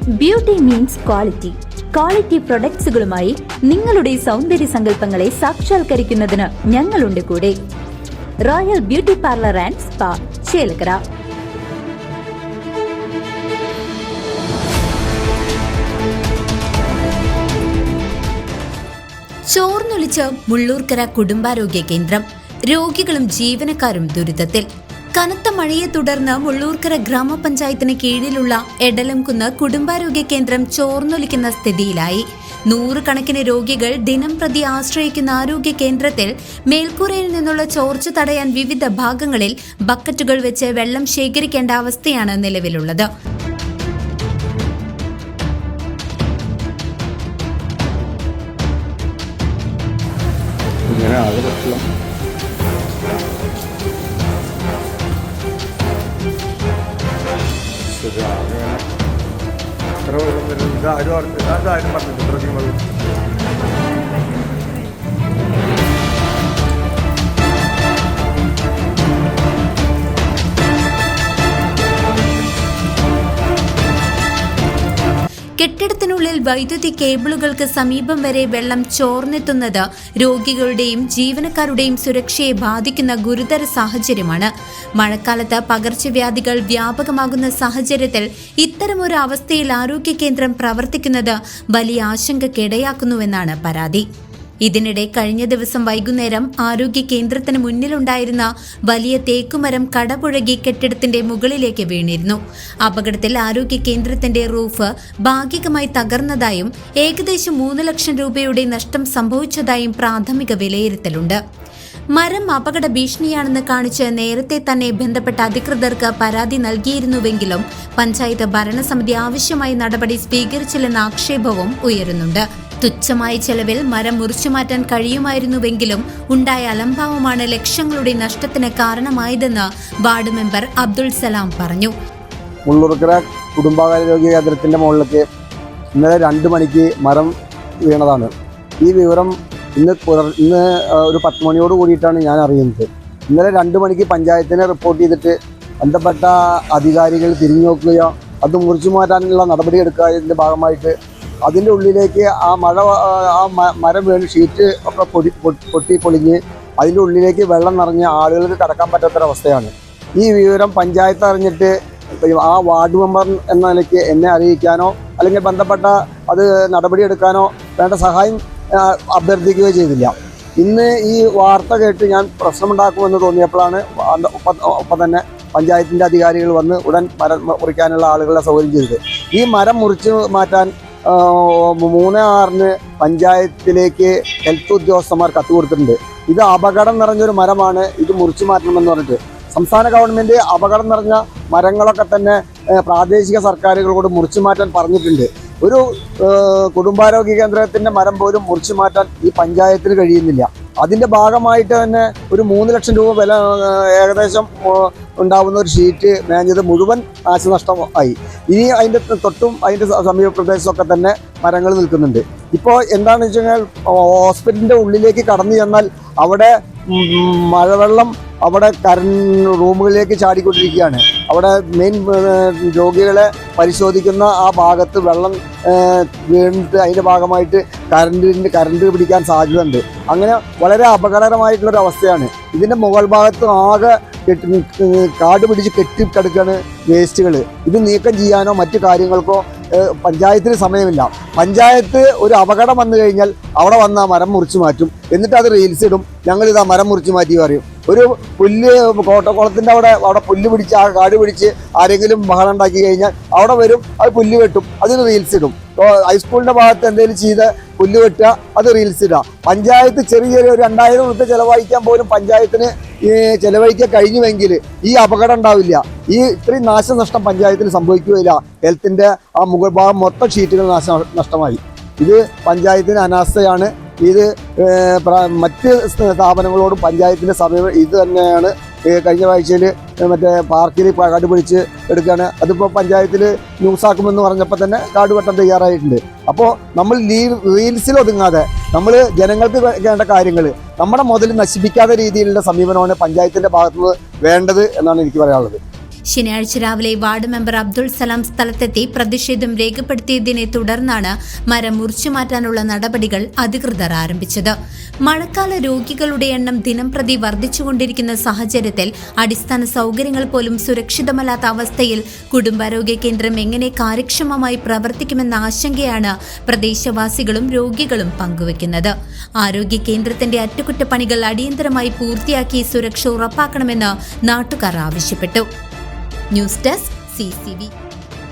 Beauty means quality. Quality പ്രൊഡക്ട്സുകളുമായി നിങ്ങളുടെ സൗന്ദര്യ സങ്കല്പങ്ങളെ സാക്ഷാത്കരിക്കുന്നതിന് ഞങ്ങളുണ്ട് കൂടെ. Royal Beauty Parlour and Spa, Chelakkara. ചോർന്നൊലിച്ച് മുള്ളൂർക്കര കുടുംബാരോഗ്യ കേന്ദ്രം. രോഗികളും ജീവനക്കാരും ദുരിതത്തിൽ. കനത്ത മഴയെ തുടർന്ന് മുള്ളൂർക്കര ഗ്രാമപഞ്ചായത്തിന് കീഴിലുള്ള എടലംകുന്ന് കുടുംബാരോഗ്യ കേന്ദ്രം ചോർന്നൊലിക്കുന്ന സ്ഥിതിയിലായി. നൂറുകണക്കിന് രോഗികൾ ദിനം പ്രതി ആശ്രയിക്കുന്ന ആരോഗ്യ കേന്ദ്രത്തിൽ മേൽക്കൂരയിൽ നിന്നുള്ള ചോർച്ച തടയാൻ വിവിധ ഭാഗങ്ങളിൽ ബക്കറ്റുകൾ വെച്ച് വെള്ളം ശേഖരിക്കേണ്ട അവസ്ഥയാണ് നിലവിലുള്ളത്. കെട്ടിടത്തിനുള്ളിൽ വൈദ്യുതി കേബിളുകൾക്ക് സമീപം വരെ വെള്ളം ചോർന്നെത്തുന്നത് രോഗികളുടെയും ജീവനക്കാരുടെയും സുരക്ഷയെ ബാധിക്കുന്ന ഗുരുതര സാഹചര്യമാണ്. മഴക്കാലത്ത് പകർച്ചവ്യാധികൾ വ്യാപകമാകുന്ന സാഹചര്യത്തിൽ ഇത്തരമൊരു അവസ്ഥയിൽ ആരോഗ്യ കേന്ദ്രം പ്രവർത്തിക്കുന്നത് വലിയ ആശങ്കയ്ക്കിടയാക്കുന്നുവെന്നാണ് പരാതി. ഇതിനിടെ കഴിഞ്ഞ ദിവസം വൈകുന്നേരം ആരോഗ്യ കേന്ദ്രത്തിന് മുന്നിലുണ്ടായിരുന്ന വലിയ തേക്കുമരം കടപുഴകി കെട്ടിടത്തിന്റെ മുകളിലേക്ക് വീണിരുന്നു. അപകടത്തിൽ ആരോഗ്യ കേന്ദ്രത്തിന്റെ റൂഫ് ഭാഗികമായി തകർന്നതായും ഏകദേശം 3 ലക്ഷം രൂപയുടെ നഷ്ടം സംഭവിച്ചതായും പ്രാഥമിക വിലയിരുത്തലുണ്ട്. മരം അപകട ഭീഷണിയാണെന്ന് കാണിച്ച് നേരത്തെ തന്നെ ബന്ധപ്പെട്ട അധികൃതർക്ക് പരാതി നൽകിയിരുന്നുവെങ്കിലും പഞ്ചായത്ത് ഭരണസമിതി ആവശ്യമായ നടപടി സ്വീകരിച്ചില്ലെന്ന ആക്ഷേപവും ഉയരുന്നുണ്ട്. തുച്ഛമായ ചെലവിൽ മരം മുറിച്ചുമാറ്റാൻ കഴിയുമായിരുന്നുവെങ്കിലും ഉണ്ടായ അലംഭാവമാണ് ലക്ഷങ്ങളുടെ നഷ്ടത്തിന് കാരണമായതെന്ന് വാർഡ് മെമ്പർ അബ്ദുൾ സലാം പറഞ്ഞു. മുള്ളൂർക്കര കുടുംബാരോഗ്യ കേന്ദ്രത്തിന്റെ മുകളിലേക്ക് ഇന്നലെ 2 മണിക്ക് മരം വീണതാണ്. ഈ വിവരം ഇന്ന് ഒരു 10 മണിയോട് കൂടിയിട്ടാണ് ഞാൻ അറിയുന്നത്. ഇന്നലെ 2 മണിക്ക് പഞ്ചായത്തിനെ റിപ്പോർട്ട് ചെയ്തിട്ട് ബന്ധപ്പെട്ട അധികാരികൾ തിരിഞ്ഞു നോക്കുകയോ അത് മുറിച്ചു മാറ്റാനുള്ള നടപടി എടുക്കുന്നതിൻ്റെ ഭാഗമായിട്ട് അതിൻ്റെ ഉള്ളിലേക്ക് മരം വീണ് ഷീറ്റ് ഒക്കെ പൊട്ടി പൊളിഞ്ഞ് അതിൻ്റെ ഉള്ളിലേക്ക് വെള്ളം നിറഞ്ഞ് ആളുകൾക്ക് കടക്കാൻ പറ്റാത്തൊരവസ്ഥയാണ്. ഈ വിവരം പഞ്ചായത്ത് അറിഞ്ഞിട്ട് ആ വാർഡ് മെമ്പർ എന്ന നിലയ്ക്ക് എന്നെ അറിയിക്കാനോ അല്ലെങ്കിൽ ബന്ധപ്പെട്ട അത് നടപടിയെടുക്കാനോ വേണ്ട സഹായം അഭ്യർത്ഥിക്കുകയോ ചെയ്തില്ല. ഇന്ന് ഈ വാർത്ത കേട്ട് ഞാൻ പ്രശ്നമുണ്ടാക്കുമെന്ന് തോന്നിയപ്പോഴാണ് ഒപ്പം തന്നെ പഞ്ചായത്തിൻ്റെ അധികാരികൾ വന്ന് ഉടൻ മരം മുറിക്കാനുള്ള ആളുകളുടെ സൗകര്യം ചെയ്തത്. ഈ മരം മുറിച്ച് മാറ്റാൻ 3/6 പഞ്ചായത്തിലേക്ക് ഹെൽത്ത് ഉദ്യോഗസ്ഥന്മാർ കത്ത് കൊടുത്തിട്ടുണ്ട്. ഇത് അപകടം നിറഞ്ഞൊരു മരമാണ്, ഇത് മുറിച്ചു മാറ്റണമെന്ന് പറഞ്ഞിട്ട് സംസ്ഥാന ഗവൺമെൻറ് അപകടം നിറഞ്ഞ മരങ്ങളൊക്കെ തന്നെ പ്രാദേശിക സർക്കാരുകളോട് മുറിച്ചു മാറ്റാൻ പറഞ്ഞിട്ടുണ്ട്. ഒരു കുടുംബാരോഗ്യ കേന്ദ്രത്തിൻ്റെ മരം പോലും മുറിച്ചു മാറ്റാൻ ഈ പഞ്ചായത്തിന് കഴിയുന്നില്ല. അതിൻ്റെ ഭാഗമായിട്ട് തന്നെ ഒരു 3 ലക്ഷം രൂപ വില ഏകദേശം ഉണ്ടാവുന്ന ഒരു ഷീറ്റ് മേഞ്ഞത് മുഴുവൻ നാശനഷ്ടമായി. ഇനി അതിൻ്റെ തൊട്ടും അതിൻ്റെ സമീപ പ്രദേശമൊക്കെ തന്നെ മരങ്ങൾ നിൽക്കുന്നുണ്ട്. ഇപ്പോൾ എന്താണെന്ന് വെച്ച് കഴിഞ്ഞാൽ ഹോസ്പിറ്റലിൻ്റെ ഉള്ളിലേക്ക് കടന്നു ചെന്നാൽ അവിടെ മഴവെള്ളം അവിടെ റൂമുകളിലേക്ക് ചാടിക്കൊണ്ടിരിക്കുകയാണ്. അവിടെ മെയിൻ രോഗികളെ പരിശോധിക്കുന്ന ആ ഭാഗത്ത് വെള്ളം വീണിട്ട് അതിൻ്റെ ഭാഗമായിട്ട് കറണ്ട് പിടിക്കാൻ സാധ്യതയുണ്ട്. അങ്ങനെ വളരെ അപകടകരമായിട്ടുള്ളൊരു അവസ്ഥയാണ്. ഇതിൻ്റെ മുകൾ ഭാഗത്ത് ആകെ കാട് പിടിച്ച് കെട്ടിക്കിടക്കുകയാണ് വേസ്റ്റുകൾ. ഇത് നീക്കം ചെയ്യാനോ മറ്റു കാര്യങ്ങൾക്കോ പഞ്ചായത്തിന് സമയമില്ല. പഞ്ചായത്ത് ഒരു അപകടം വന്നു കഴിഞ്ഞാൽ അവിടെ വന്ന് ആ മരം മുറിച്ച് മാറ്റും, എന്നിട്ട് അത് റീൽസ് ഇടും, ഞങ്ങളിതാ മരം മുറിച്ച് മാറ്റി പറയും. ഒരു പുല്ല് കോട്ടക്കുളത്തിൻ്റെ അവിടെ പുല്ല് പിടിച്ച് ആ കാട് പിടിച്ച് ആരെങ്കിലും ബഹളം ഉണ്ടാക്കി കഴിഞ്ഞാൽ അവിടെ വരും, അത് പുല്ല് വെട്ടും, അതിന് റീൽസ് ഇടും. ഹൈസ്കൂളിൻ്റെ ഭാഗത്ത് എന്തെങ്കിലും ചെയ്ത് പുല്ല് വെട്ടുക, അത് റീൽസ് ഇടുക. പഞ്ചായത്ത് ചെറിയൊരു 2000 രൂപ ചിലവഴിക്കാൻ പോലും പഞ്ചായത്തിന് ചിലവഴിക്കാൻ കഴിഞ്ഞുവെങ്കിൽ ഈ അപകടം ഉണ്ടാവില്ല. ഈ ഇത്രയും നാശനഷ്ടം പഞ്ചായത്തിന് സംഭവിക്കുകയില്ല. ഹെൽത്തിൻ്റെ ആ മുകൾ ഭാഗം മൊത്തം ഷീറ്റുകൾ നഷ്ടമായി. ഇത് പഞ്ചായത്തിന് അനാസ്ഥയാണ്. ഇത് മറ്റ് സ്ഥാപനങ്ങളോടും പഞ്ചായത്തിൻ്റെ സമീപം ഇത് തന്നെയാണ്. കഴിഞ്ഞ ആഴ്ചയിൽ മറ്റേ പാർക്കിൽ കാട് പിടിച്ച് എടുക്കുകയാണ്. അതിപ്പോൾ പഞ്ചായത്തിൽ ന്യൂസാക്കുമെന്ന് പറഞ്ഞപ്പോൾ തന്നെ കാട് വെട്ടാൻ തയ്യാറായിട്ടുണ്ട്. അപ്പോൾ നമ്മൾ റീൽസിൽ ഒതുങ്ങാതെ നമ്മൾ ജനങ്ങൾക്ക് വേണ്ട കാര്യങ്ങൾ നമ്മുടെ മുതൽ നശിപ്പിക്കാത്ത രീതിയിലുള്ള സമീപനമാണ് പഞ്ചായത്തിൻ്റെ ഭാഗത്തുനിന്ന് വേണ്ടത് എന്നാണ് എനിക്ക് പറയാനുള്ളത്. ശനിയാഴ്ച രാവിലെ വാർഡ് മെമ്പർ അബ്ദുൾ സലാം സ്ഥലത്തെത്തി പ്രതിഷേധം രേഖപ്പെടുത്തിയതിനെ തുടർന്നാണ് മരം മുറിച്ചുമാറ്റാനുള്ള നടപടികൾ അധികൃതർ ആരംഭിച്ചത്. മഴക്കാല രോഗികളുടെ എണ്ണം ദിനംപ്രതി വർദ്ധിച്ചുകൊണ്ടിരിക്കുന്ന സാഹചര്യത്തിൽ അടിസ്ഥാന സൗകര്യങ്ങൾ പോലും സുരക്ഷിതമല്ലാത്ത അവസ്ഥയിൽ കുടുംബാരോഗ്യ കേന്ദ്രം എങ്ങനെ കാര്യക്ഷമമായി പ്രവർത്തിക്കുമെന്ന ആശങ്കയാണ് പ്രദേശവാസികളും രോഗികളും പങ്കുവയ്ക്കുന്നത്. ആരോഗ്യ കേന്ദ്രത്തിന്റെ അറ്റകുറ്റപ്പണികൾ അടിയന്തരമായി പൂർത്തിയാക്കി സുരക്ഷ ഉറപ്പാക്കണമെന്ന് നാട്ടുകാർ ആവശ്യപ്പെട്ടു. News desk CCV.